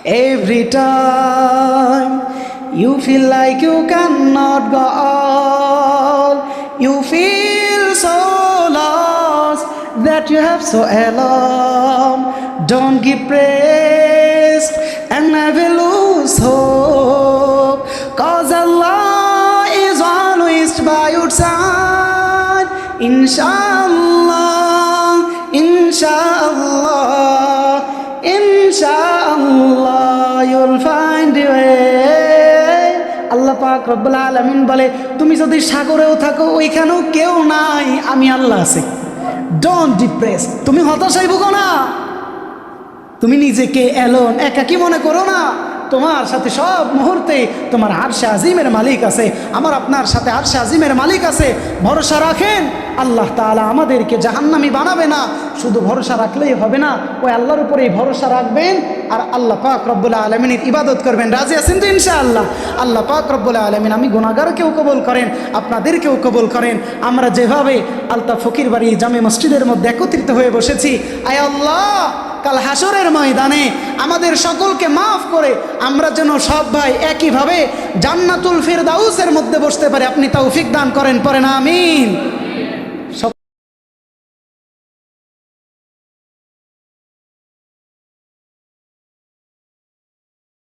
Every time you feel like you cannot go on, you feel so lost that you have so alone. Don't give praise and never lose hope, 'cause Allah is always by your side. Inshallah, inshallah, inshallah, you'll find a way. আল্লাহ পাক রব্বুল আলামিন বলে, তুমি যদি সাগরেও থাকো, ওইখানেও কেউ নাই, আমি আল্লাহ আছি। ডোন্ট ডিপ্রেস, তুমি হতাশায় ভুগো না, তুমি নিজেকে এলোন একাকী মনে করো না। তোমার সাথে সব মুহূর্তে তোমার আরশে আজিমের মালিক আছে, আমার আপনার সাথে আরশে আজিমের মালিক আছে। ভরসা রাখেন, আল্লাহ তাআলা আমাদেরকে জাহান্নামী বানাবে না। শুধু ভরসা রাখলেই হবে না, ওই আল্লাহর উপরেই ভরসা রাখবেন আর আল্লাহ পাক রব্বুল আলামিনের ইবাদত করবেন। রাজি আছেন তো ইনশাআল্লাহ? আল্লাহ পাক রব্বুল আলামিন আমি গুনাহগারকেও কবুল করেন, আপনাদেরকেও কবুল করেন। আমরা যেভাবে আলতাফ ফকির বাড়ি জামে মসজিদের মধ্যে একত্রিত হয়ে বসেছি, আয় আল্লাহ, কাল হাসরের ময়দানে আমাদের সকলকে মাফ করে আমরা যেন সব ভাই একইভাবে জান্নাতুল ফিরদাউসের মধ্যে বসতে পারি। আপনি তৌফিক দান করেন, পড়েন আমিন।